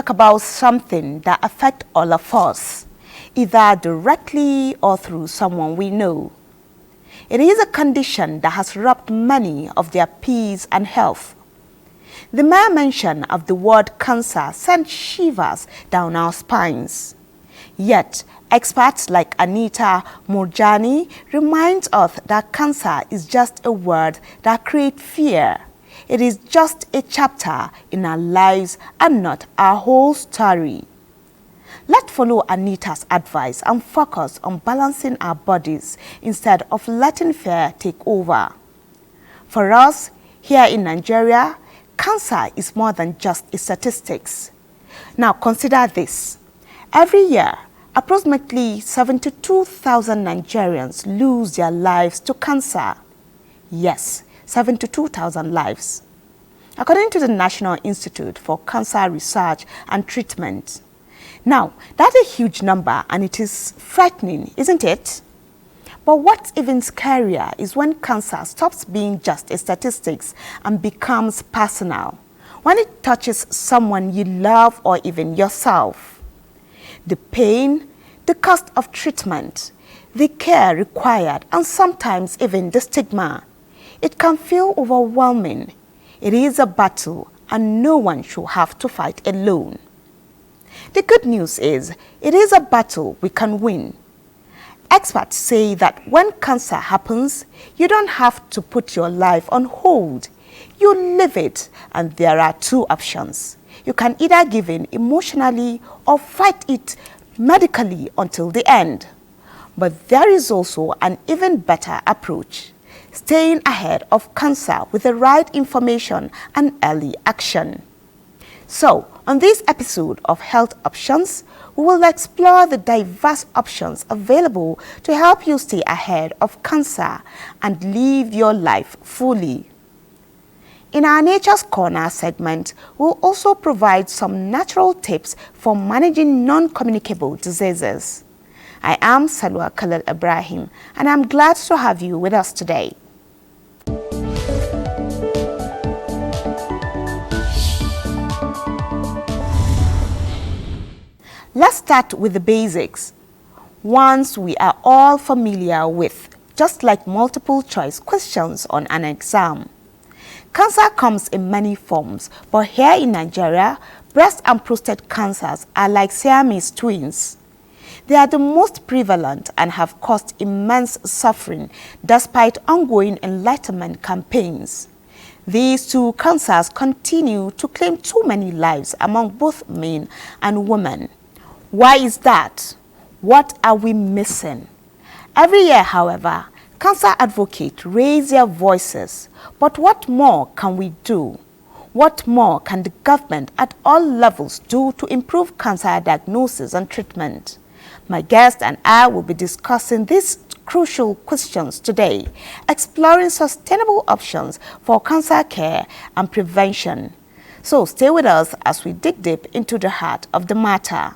talk about something that affects all of us, either directly or through someone we know. It is a condition that has robbed many of their peace and health. The mere mention of the word cancer sends shivers down our spines. Yet, experts like Anita Murjani remind us that cancer is just a word that creates fear. It is just a chapter in our lives and not our whole story. Let's follow Anita's advice and focus on balancing our bodies instead of letting fear take over. For us, here in Nigeria, cancer is more than just a statistics. Now consider this. Every year, approximately 72,000 Nigerians lose their lives to cancer. Yes, 72,000 lives. According to the National Institute for Cancer Research and Treatment. Now, that's a huge number and it is frightening, isn't it? But what's even scarier is when cancer stops being just a statistics and becomes personal. When it touches someone you love or even yourself. The pain, the cost of treatment, the care required, and sometimes even the stigma. It can feel overwhelming. It is a battle and no one should have to fight alone. The good news is, it is a battle we can win. Experts say that when cancer happens, you don't have to put your life on hold. You live it, and there are two options. You can either give in emotionally or fight it medically until the end. But there is also an even better approach, staying ahead of cancer with the right information and early action. So, on this episode of Health Options, we will explore the diverse options available to help you stay ahead of cancer and live your life fully. In our Nature's Corner segment, we'll also provide some natural tips for managing non-communicable diseases. I am Salwa Khalil Ibrahim, and I'm glad to have you with us today. Let's start with the basics, ones we are all familiar with, just like multiple choice questions on an exam. Cancer comes in many forms, but here in Nigeria, breast and prostate cancers are like Siamese twins. They are the most prevalent and have caused immense suffering despite ongoing enlightenment campaigns. These two cancers continue to claim too many lives among both men and women. Why is that? What are we missing? Every year, however, cancer advocates raise their voices. But what more can we do? What more can the government at all levels do to improve cancer diagnosis and treatment? My guest and I will be discussing these crucial questions today, exploring sustainable options for cancer care and prevention. So stay with us as we dig deep into the heart of the matter.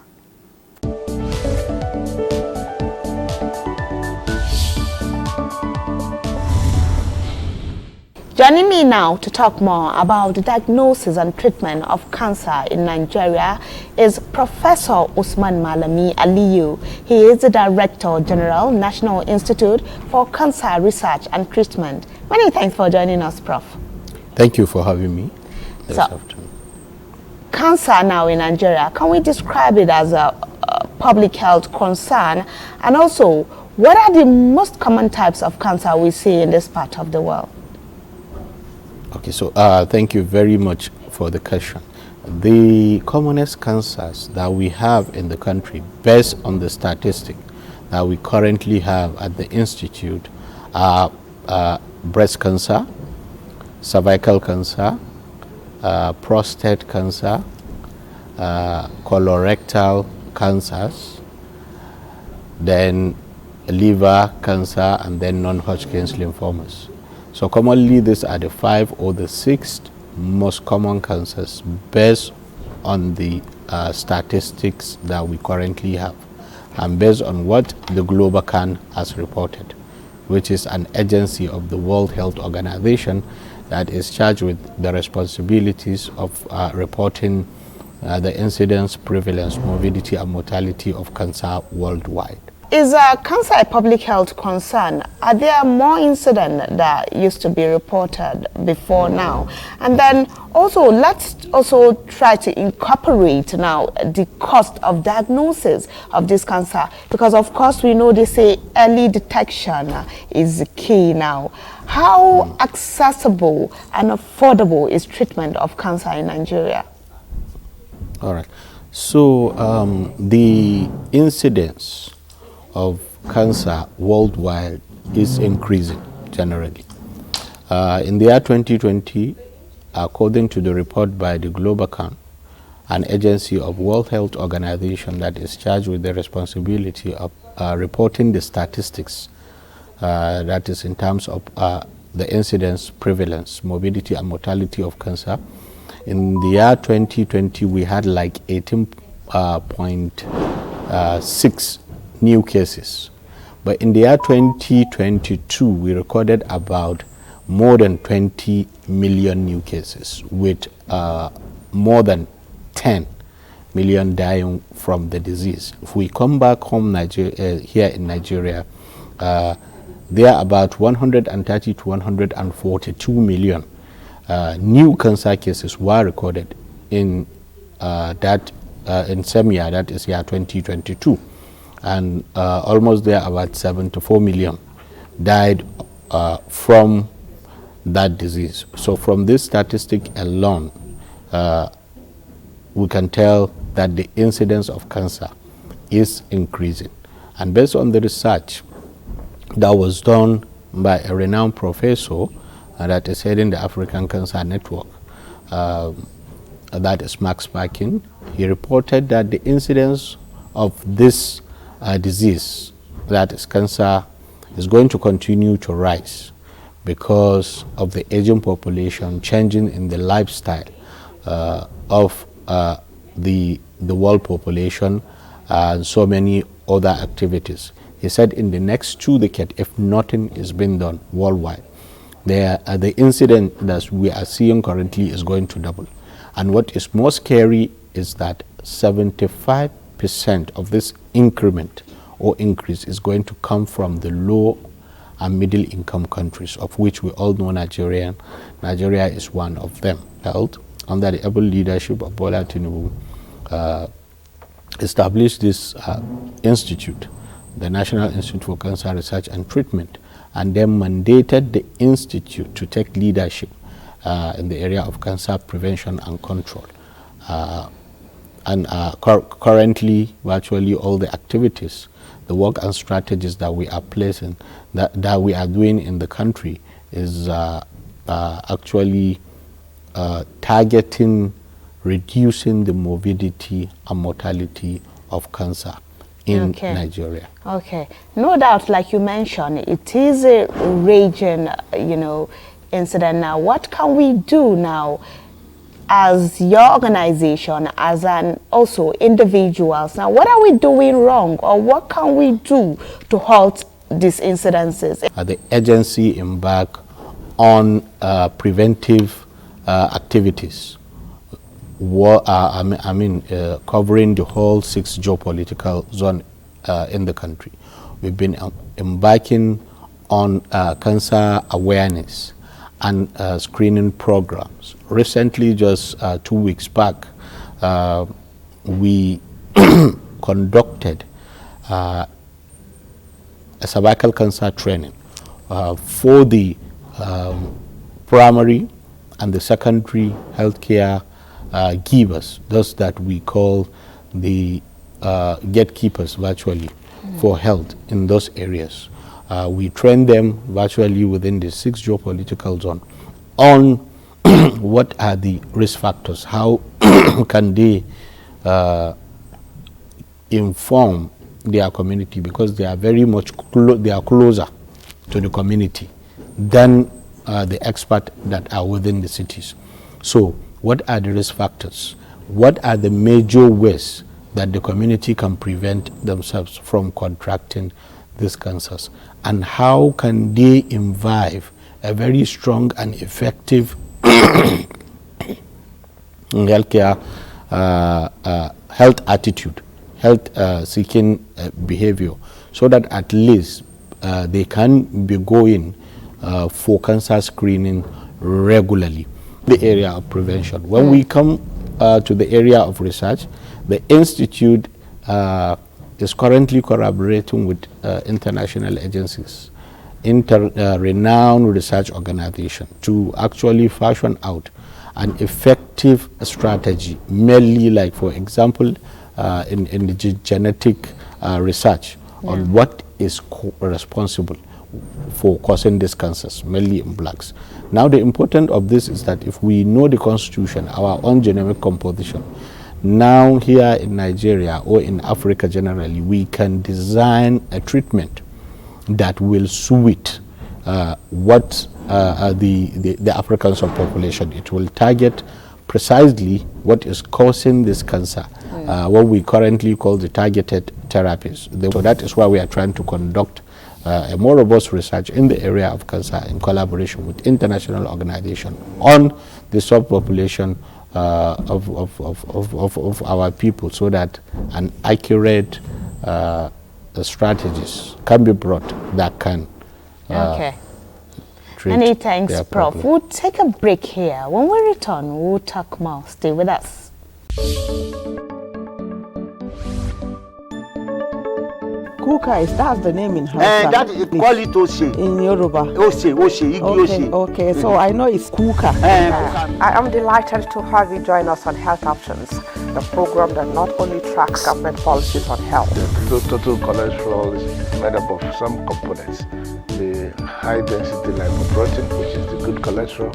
Joining me now to talk more about the diagnosis and treatment of cancer in Nigeria is Professor Usman Malami Aliyu. He is the Director General, National Institute for Cancer Research and Treatment. Many thanks for joining us, Prof. Thank you for having me this afternoon. Cancer now in Nigeria, can we describe it as a public health concern? And also, what are the most common types of cancer we see in this part of the world? Okay, so thank you very much for the question. The commonest cancers that we have in the country, based on the statistic that we currently have at the Institute, are breast cancer, cervical cancer, prostate cancer, colorectal cancers, then liver cancer, and then non-Hodgkin's lymphomas. So commonly these are the 5 or the 6 most common cancers based on the statistics that we currently have and based on what the GlobalCan has reported, which is an agency of the World Health Organization that is charged with the responsibilities of reporting the incidence, prevalence, morbidity, and mortality of cancer worldwide. Is cancer a public health concern? Are there more incidents that used to be reported before now? And then also, let's also try to incorporate now the cost of diagnosis of this cancer, because of course we know they say early detection is key now. How accessible and affordable is treatment of cancer in Nigeria? All right. So the incidence of cancer worldwide is increasing generally. In the year 2020, according to the report by the Globacon, an agency of World Health Organization that is charged with the responsibility of reporting the statistics, that is in terms of the incidence, prevalence, morbidity, and mortality of cancer. In the year 2020, we had like 18.6 new cases. But in the year 2022, we recorded about more than 20 million new cases, with more than 10 million dying from the disease. If we come back home here in Nigeria, there are about 130 to 142 million new cancer cases were recorded in in same year, that is year 2022. And almost there about 74 million died from that disease. So from this statistic alone, we can tell that the incidence of cancer is increasing. And based on the research that was done by a renowned professor that is heading the African Cancer Network, that is Max Parkin, he reported that the incidence of this disease, that is cancer, is going to continue to rise because of the aging population, changing in the lifestyle of the world population, and so many other activities. He said in the next 2 decades, if nothing is being done worldwide, the incidence that we are seeing currently is going to double. And what is more scary is that 75% of this increment or increase is going to come from the low and middle income countries, of which we all know Nigeria is one of them. Held under the able leadership of Bola Tinubu, established this institute, the National Institute for Cancer Research and Treatment, and then mandated the institute to take leadership in the area of cancer prevention and control. Currently, virtually all the activities, the work and strategies that we are placing, that we are doing in the country is actually targeting reducing the morbidity and mortality of cancer in Nigeria. Okay, no doubt, like you mentioned, it is a raging, incident now. What can we do now as your organization, as an also individuals? Now, what are we doing wrong, or what can we do to halt these incidences? The agency embark on preventive activities, covering the whole 6 geopolitical zone in the country. We've been embarking on cancer awareness and screening programs. Recently, just 2 weeks back, we conducted a cervical cancer training for the primary and the secondary healthcare givers, those that we call the gatekeepers virtually for health in those areas. We train them virtually within the 6 geopolitical zone on what are the risk factors, how can they inform their community, because they are very much they are closer to the community than the experts that are within the cities. So what are the risk factors? What are the major ways that the community can prevent themselves from contracting these cancers? And how can they imbibe a very strong and effective healthcare health attitude, health seeking behavior, so that at least they can be going for cancer screening regularly. The area of prevention. When we come to the area of research, the Institute is currently collaborating with international agencies, renowned research organizations, to actually fashion out an effective strategy, mainly like, for example, in the genetic research on what is responsible for causing these cancers, mainly in blacks. Now, the importance of this is that if we know the constitution, our own genomic composition, now here in Nigeria or in Africa generally, we can design a treatment that will suit what the African subpopulation. It will target precisely what is causing this cancer, what we currently call the targeted therapies. So that is why we are trying to conduct a more robust research in the area of cancer in collaboration with international organizations on the subpopulation of our people, so that an accurate strategies can be brought that can treat. Many thanks, Prof. We'll take a break here. When we return, we'll talk more. Stay with us. Kuka, that's the name in Hausa. That is call it Ose. In Yoruba. Ose, Igi Ose. Okay, so I know it's Kuka. I am delighted to have you join us on Health Options, the program that not only tracks government policies on health. The total cholesterol is made up of some components. The high density lipoprotein, which is the good cholesterol,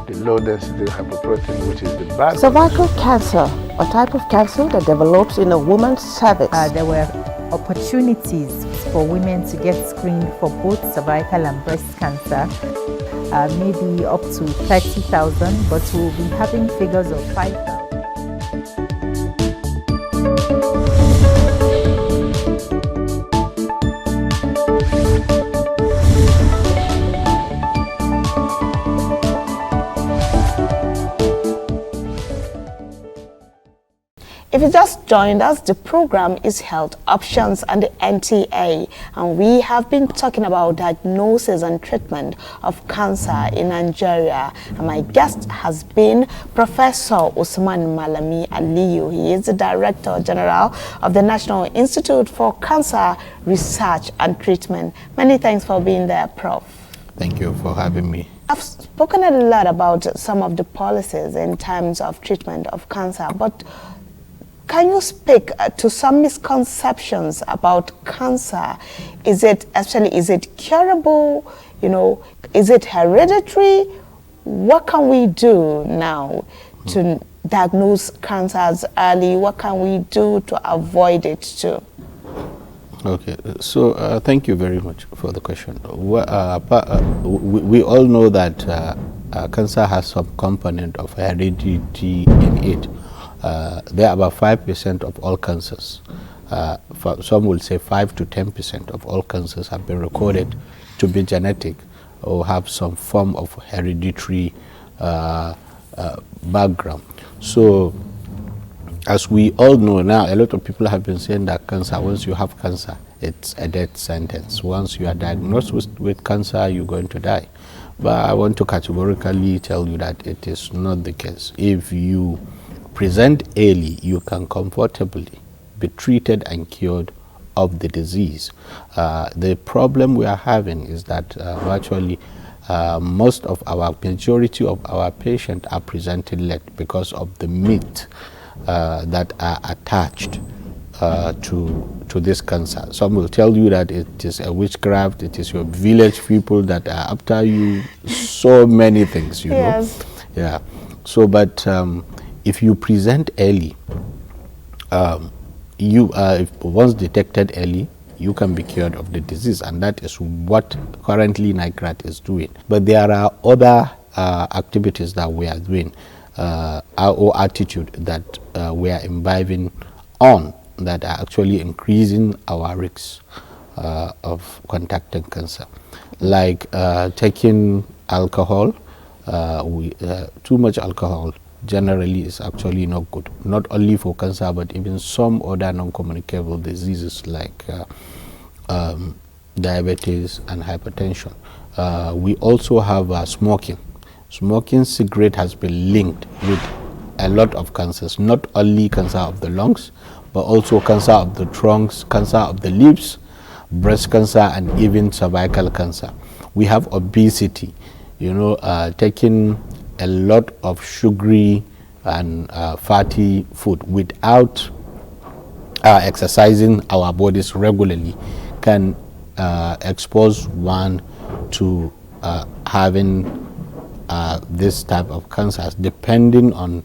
the low density hypoprotein, which is the bad. Cervical cancer, a type of cancer that develops in a woman's cervix. There were opportunities for women to get screened for both cervical and breast cancer, maybe up to 30,000, but we'll be having figures of 5,000. If you just joined us, the program is Health Options and the NTA, and we have been talking about diagnosis and treatment of cancer in Nigeria. And my guest has been Professor Usman Malami Aliyu. He is the Director General of the National Institute for Cancer Research and Treatment. Many thanks for being there, Prof. Thank you for having me. I've spoken a lot about some of the policies in terms of treatment of cancer, but can you speak to some misconceptions about cancer? Is it curable? You know, is it hereditary? What can we do now to diagnose cancers early? What can we do to avoid it too? Okay, so thank you very much for the question. We all know that cancer has some component of heredity in it. There are about 5% of all cancers. Some will say 5 to 10% of all cancers have been recorded to be genetic or have some form of hereditary background. So, as we all know now, a lot of people have been saying that cancer, once you have cancer, it's a death sentence. Once you are diagnosed with cancer, you're going to die. But I want to categorically tell you that it is not the case. If you present early, you can comfortably be treated and cured of the disease. The problem we are having is that virtually majority of our patients are presented late because of the myth that are attached to this cancer. Some will tell you that it is a witchcraft, it is your village people that are after you, so many things, you know. Yeah. So, but if you present early, if once detected early, you can be cured of the disease, and that is what currently NICRAT is doing. But there are other activities that we are doing, or attitude that we are imbibing on, that are actually increasing our risks of contacting cancer, like taking alcohol. Too much alcohol generally is actually not good, not only for cancer, but even some other non-communicable diseases like diabetes and hypertension. We also have smoking. Smoking cigarette has been linked with a lot of cancers, not only cancer of the lungs, but also cancer of the trunks, cancer of the lips, breast cancer, and even cervical cancer. We have obesity, taking a lot of sugary and fatty food without exercising our bodies regularly can expose one to having this type of cancers, depending on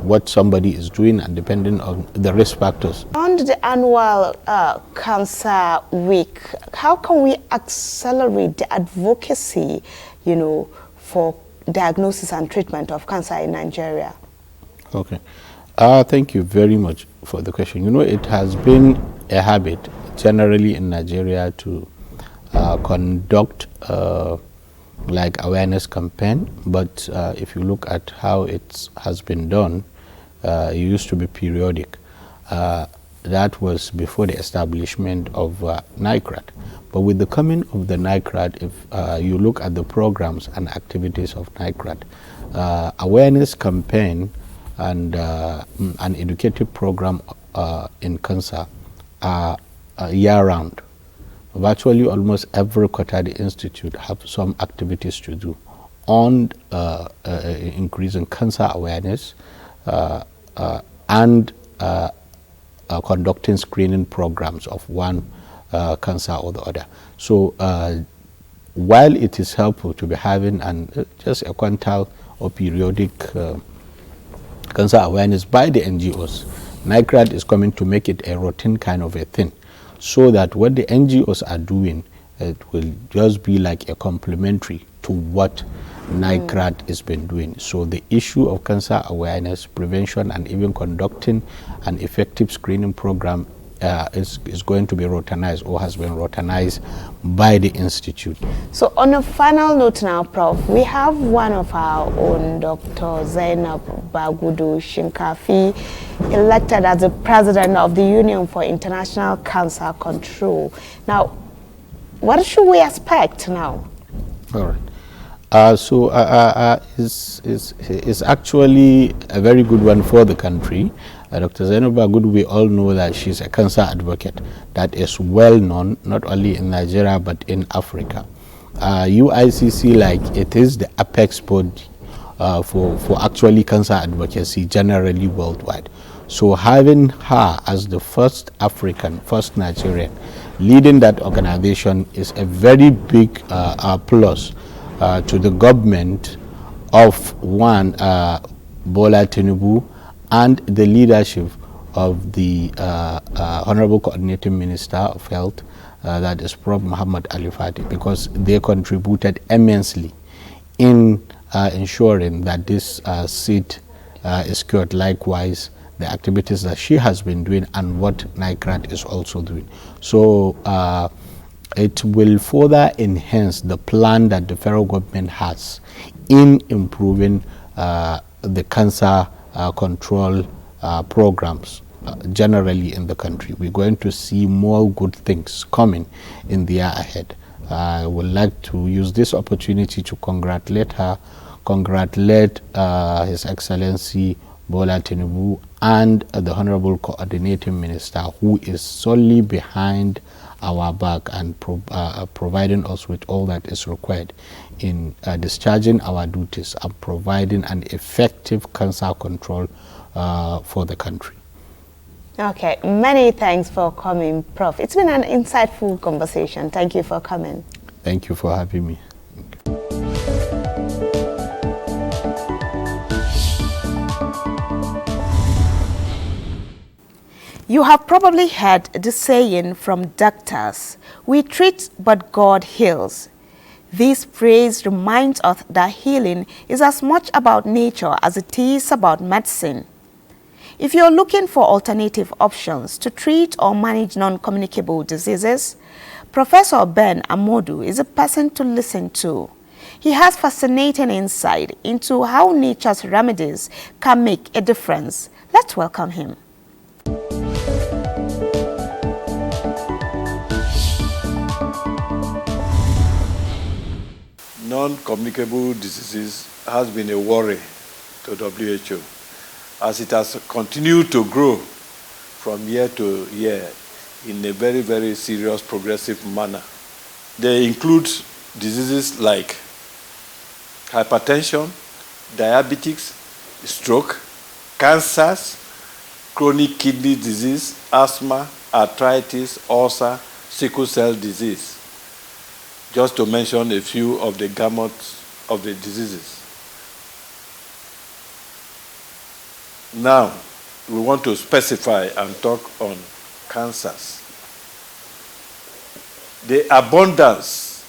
what somebody is doing and depending on the risk factors. On the annual Cancer Week, how can we accelerate the advocacy, for diagnosis and treatment of cancer in Nigeria? Okay. Thank you very much for the question. It has been a habit generally in Nigeria to conduct like awareness campaign, but if you look at how it has been done, it used to be periodic. That was before the establishment of NICRAD. But with the coming of the NICRAD, if you look at the programs and activities of NICRAD, awareness campaign and an educative program in cancer are year-round. Virtually almost every quarter the institute have some activities to do on increasing cancer awareness and conducting screening programs of one cancer or the other. So while it is helpful to be having just a quintile or periodic cancer awareness by the NGOs, NICRAD is coming to make it a routine kind of a thing, so that what the NGOs are doing, it will just be like a complementary to what NICRAD has been doing. So the issue of cancer awareness, prevention, and even conducting an effective screening program is going to be routinized or has been routinized by the institute. So on a final note now, Prof, we have one of our own, Dr. Zainab Bagudu Shinkafi, elected as the president of the Union for International Cancer Control. Now, what should we expect now? All right. It's actually a very good one for the country. Dr. Zainab Bagudu, we all know that she's a cancer advocate that is well known, not only in Nigeria, but in Africa. UICC, like it is the apex body for actually cancer advocacy generally worldwide. So having her as the first African, first Nigerian, leading that organization is a very big plus to the government of one, Bola Tinubu, and the leadership of the Honorable Coordinating Minister of Health, that is Prof. Muhammad Ali Fati, because they contributed immensely in ensuring that this seat is secured. Likewise, the activities that she has been doing and what NICRAD is also doing. So it will further enhance the plan that the federal government has in improving the cancer control programs generally in the country. We're going to see more good things coming in the year ahead. I would like to use this opportunity to congratulate her, congratulate His Excellency Bola Tinubu and the Honorable Coordinating Minister, who is solely behind our back and providing us with all that is required in discharging our duties and providing an effective cancer control for the country. Okay, many thanks for coming, Prof. It's been an insightful conversation. Thank you for coming. Thank you for having me. You have probably heard the saying from doctors, "We treat but God heals." This phrase reminds us that healing is as much about nature as it is about medicine. If you're looking for alternative options to treat or manage non-communicable diseases, Professor Ben Amodu is a person to listen to. He has fascinating insight into how nature's remedies can make a difference. Let's welcome him. Non-communicable diseases has been a worry to WHO as it has continued to grow from year to year in a very, very serious progressive manner. They include diseases like hypertension, diabetes, stroke, cancers, chronic kidney disease, asthma, arthritis, ulcer, sickle cell disease, just to mention a few of the gamut of the diseases. Now, we want to specify and talk on cancers. The abundance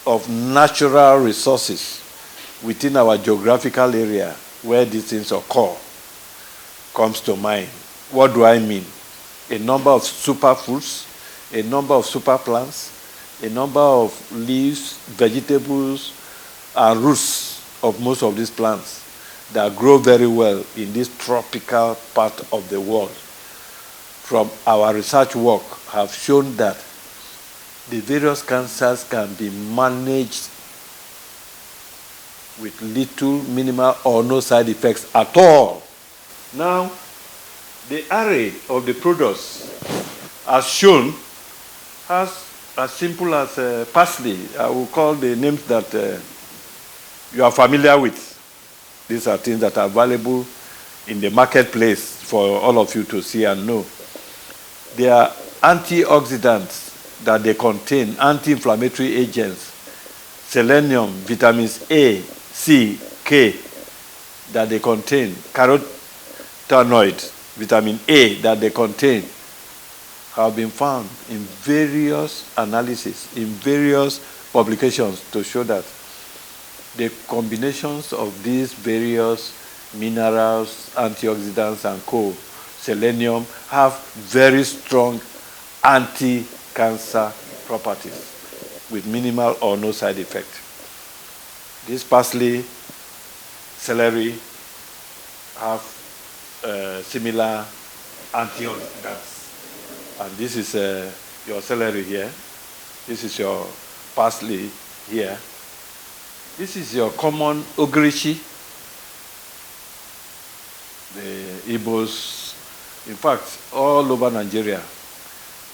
of natural resources within our geographical area where these things occur comes to mind. What do I mean? A number of superfoods, a number of super plants, a number of leaves, vegetables, and roots of most of these plants that grow very well in this tropical part of the world. From our research work have shown that the various cancers can be managed with little, minimal, or no side effects at all. Now, the array of the products, as shown, has as simple as parsley. I will call the names that you are familiar with. These are things that are available in the marketplace for all of you to see and know. They are antioxidants that they contain, anti-inflammatory agents, selenium, vitamins A, C, K, that they contain, carotenoid, vitamin A that they contain, have been found in various analyses, in various publications to show that the combinations of these various minerals, antioxidants, and selenium, have very strong anti-cancer properties with minimal or no side effect. This parsley, celery have similar antioxidants. And this is your celery here. This is your parsley here. This is your common ogrishi. The Igbos, in fact, all over Nigeria,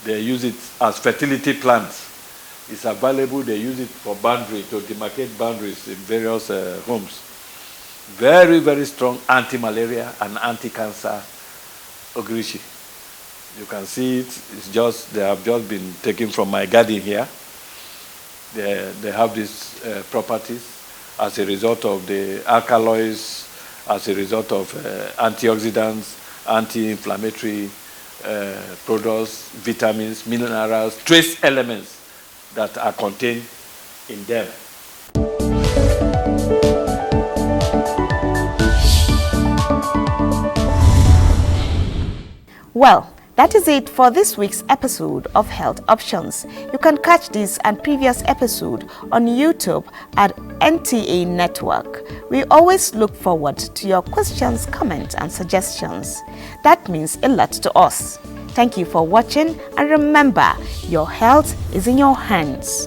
they use it as fertility plants. It's available, they use it for boundary, to demarcate boundaries in various homes. Very, very strong anti-malaria and anti-cancer ogrishi. You can see it, they have just been taken from my garden here. They have these properties as a result of the alkaloids, as a result of antioxidants, anti-inflammatory products, vitamins, minerals, trace elements that are contained in them. Well, that is it for this week's episode of Health Options. You can catch this and previous episode on YouTube at NTA Network. We always look forward to your questions, comments, and suggestions. That means a lot to us. Thank you for watching, and remember, your health is in your hands.